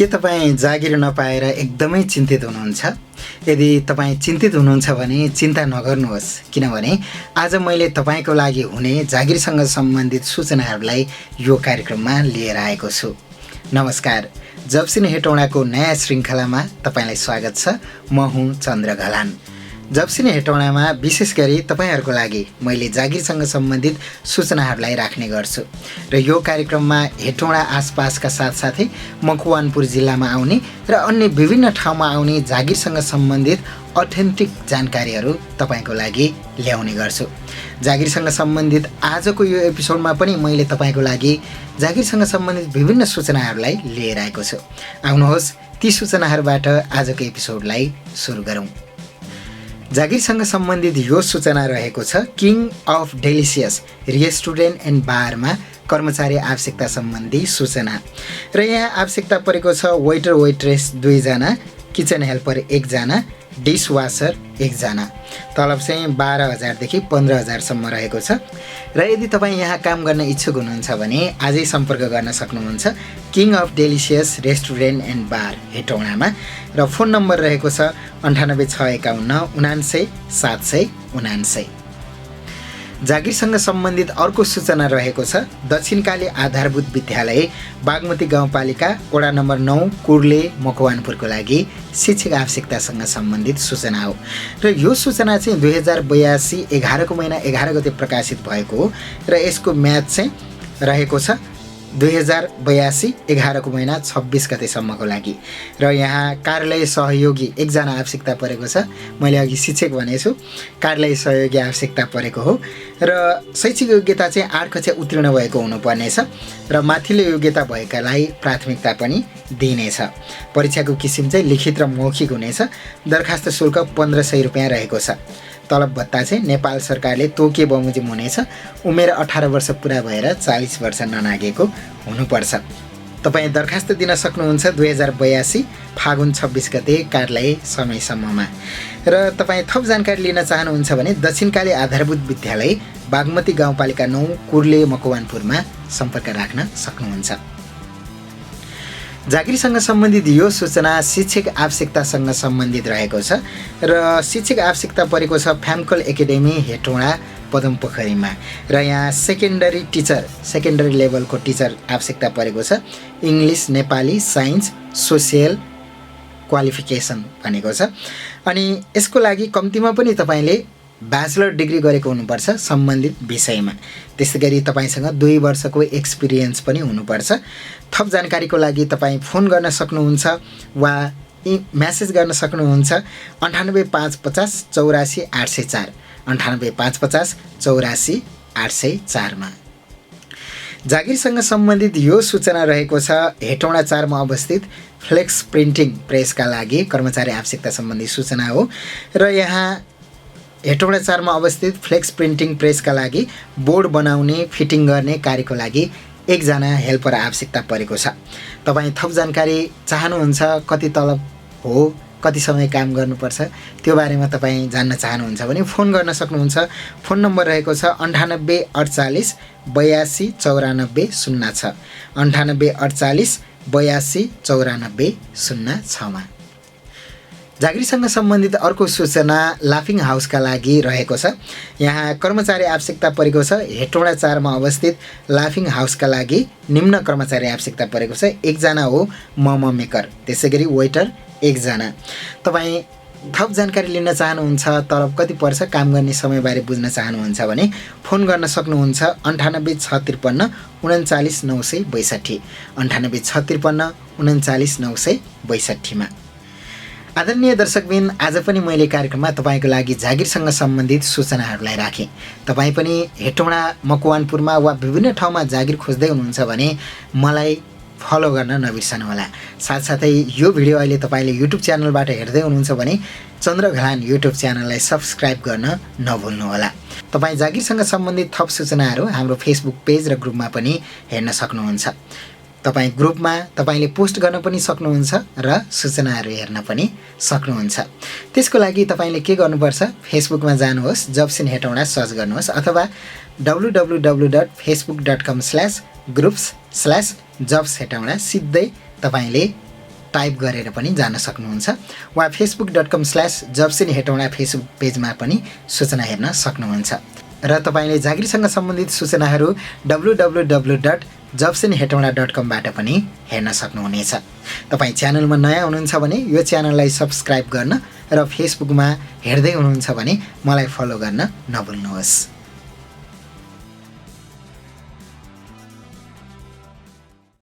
के तपाईँ जागिर नपाएर एकदमै चिन्तित हुनुहुन्छ? यदि तपाईँ चिन्तित हुनुहुन्छ भने चिन्ता नगर्नुहोस्, किनभने आज मैले तपाईँको लागि हुने जागिरसँग सम्बन्धित सूचनाहरूलाई यो कार्यक्रममा लिएर आएको छु। नमस्कार, जब्सिन हेटौँडाको नयाँ श्रृङ्खलामा तपाईँलाई स्वागत छ। म हुँ चन्द्र घलान। जब्सिन हेटौँडामा विशेष गरी तपाईँहरूको लागि मैले जागिरसँग सम्बन्धित सूचनाहरूलाई राख्ने गर्छु र यो कार्यक्रममा हेटौँडा आसपासका साथसाथै मकवानपुर जिल्लामा आउने र अन्य विभिन्न ठाउँमा आउने जागिरसँग सम्बन्धित अथेन्टिक जानकारीहरू तपाईँको लागि ल्याउने गर्छु। जागिरसँग सम्बन्धित आजको यो एपिसोडमा पनि मैले तपाईँको लागि जागिरसँग सम्बन्धित विभिन्न सूचनाहरूलाई लिएर आएको छु। आउनुहोस् ती सूचनाहरूबाट आजको एपिसोडलाई सुरु गरौँ। जागिरसँग सम्बन्धित यो सूचना रहेको छ, king of Delicious Restaurant and बारमा कर्मचारी आवश्यकता सम्बन्धी सूचना र यहाँ आवश्यकता परेको छ वेटर वेट्रेस 2 जना, किचन हेल्पर 1 जना, डिसवासर 1 जना। तलब चाहिँ 12,000 देखि 15,000 सम्म रहेको छ र यदि तपाईँ यहाँ काम गर्न इच्छुक हुनुहुन्छ भने आजै सम्पर्क गर्न सक्नुहुन्छ King of Delicious Restaurant and Bar हेटौँडामा र फोन नम्बर रहेको छ 9865 79 779। जागिरसँग सम्बन्धित अर्को सूचना रहेको छ, दक्षिणकाली आधारभूत विद्यालय बागमती गाउँपालिका वडा नम्बर 9 कुर्ले मकवानपुरको लागि शिक्षक आवश्यकतासँग सम्बन्धित सूचना हो र यो सूचना चाहिँ 2082 11को महिना 11 गते प्रकाशित भएको हो र यसको म्याद चाहिँ रहेको छ 2082 11को महिना 26 गतेसम्मको लागि र यहाँ कार्यालय सहयोगी 1 जना आवश्यकता परेको छ। मैले अघि शिक्षक भनेछु, कार्यालय सहयोगी आवश्यकता परेको हो र शैक्षिक योग्यता चाहिँ 8 कक्षा उत्तीर्ण भएको हुनुपर्नेछ र माथिल्लो योग्यता भएकालाई प्राथमिकता पनि दिइनेछ। परीक्षाको किसिम चाहिँ लिखित र मौखिक हुनेछ। दरखास्त शुल्क 1500 रुपियाँ रहेको छ। तलब भत्ता चाहिँ नेपाल सरकारले तोके बमोजिम हुनेछ। उमेर 18 वर्ष पुरा भएर 40 वर्ष ननागेको हुनुपर्छ। तपाईँ दरखास्त दिन सक्नुहुन्छ 2082 फागुन 26 गते कार्यालय समयसम्ममा। र तपाईँ थप जानकारी लिन चाहनुहुन्छ भने दक्षिणकाली आधारभूत विद्यालय बागमती गाउँपालिका 9 कुर्ले मकवानपुरमा सम्पर्क राख्न सक्नुहुन्छ। जागिरसँग सम्बन्धित यो सूचना शिक्षक आवश्यकतासँग सम्बन्धित रहेको छ र शिक्षक आवश्यकता परेको छ फ्यामकल एकाडेमी हेटौँडा पदमपोखरीमा र यहाँ सेकेन्डरी लेभलको टिचर आवश्यकता परेको छ। English, Nepali, science, social qualification भनेको छ अनि यसको लागि कम्तीमा पनि तपाईँले ब्याचलर डिग्री गरेको हुनुपर्छ सम्बन्धित विषयमा। त्यसै गरी तपाईँसँग 2 वर्षको एक्सपिरियन्स पनि हुनुपर्छ। थप जानकारीको लागि तपाईँ फोन गर्न सक्नुहुन्छ वा म्यासेज गर्न सक्नुहुन्छ 9855 84 804 9855 84 804 मा। जागिरसँग सम्बन्धित यो सूचना रहेको छ, हेटौँडा 4 मा अवस्थित फ्लेक्स प्रिन्टिङ प्रेसका लागि कर्मचारी आवश्यकता सम्बन्धी सूचना हो र यहाँ हेटौँडा 4 मा अवस्थित फ्लेक्स प्रिन्टिङ प्रेसका लागि बोर्ड बनाउने फिटिङ गर्ने कार्यको लागि 1 जना हेल्पर आवश्यकता परेको छ। तपाईँ थप जानकारी चाहनुहुन्छ, कति तलब हो, कति समय काम गर्नुपर्छ, त्यो बारेमा तपाईँ जान्न चाहनुहुन्छ भने फोन गर्न सक्नुहुन्छ। फोन नम्बर रहेको छ 98 48 82 94 06 98 48 82 94 06 मा। जागिरसँग सम्बन्धित अर्को सूचना लाफिङ हाउसका लागि रहेको छ। यहाँ कर्मचारी आवश्यकता परेको छ। हेटौँडा 4 मा अवस्थित लाफिङ हाउसका लागि निम्न कर्मचारी आवश्यकता परेको छ। 1 जना हो मोमो मेकर, त्यसै गरी वेटर 1 जना। तपाईँ थप जानकारी लिन चाहनुहुन्छ, तलब कति पर्छ, काम गर्ने समयबारे बुझ्न चाहनुहुन्छ भने फोन गर्न सक्नुहुन्छ 98 653 39 962 98 653 39 962 मा। आदरणीय दर्शकबिन, आज पनि मैले कार्यक्रममा तपाईँको लागि जागिरसँग सम्बन्धित सूचनाहरूलाई राखेँ। तपाईँ पनि हेटौँडा मकवानपुरमा वा विभिन्न ठाउँमा जागिर खोज्दै हुनुहुन्छ भने मलाई फलो गर्न नबिर्सनुहोला। साथसाथै यो भिडियो अहिले तपाईँले युट्युब च्यानलबाट हेर्दै हुनुहुन्छ भने चन्द्र घलान युट्युब च्यानललाई सब्सक्राइब गर्न नभुल्नुहोला। तपाईँ जागिरसँग सम्बन्धित थप सूचनाहरू हाम्रो फेसबुक पेज र ग्रुपमा पनि हेर्न सक्नुहुन्छ। तपाईँ ग्रुपमा तपाईँले पोस्ट गर्न पनि सक्नुहुन्छ र सूचनाहरू हेर्न पनि सक्नुहुन्छ। त्यसको लागि तपाईँले के गर्नुपर्छ, फेसबुकमा जानुहोस्, जब्स इन हेटौँडा सर्च गर्नुहोस् अथवा www.facebook.com/groups/jobs हेटौँडा सिधै तपाईँले टाइप गरेर पनि जान सक्नुहुन्छ वा facebook.com/jobsinheटौँडा फेसबुक पेजमा पनि सूचना हेर्न सक्नुहुन्छ र तपाईले जागिरसँग सम्बन्धित सूचनाहरू www.jobsinheटौँडा.com बाट पनि हेर्न सक्नुहुनेछ। तपाई च्यानलमा नयाँ हुनुहुन्छ भने यो च्यानललाई सब्स्क्राइब गर्न र फेसबुकमा हेर्दै हुनुहुन्छ भने मलाई फलो गर्न नभुल्नुहोस्।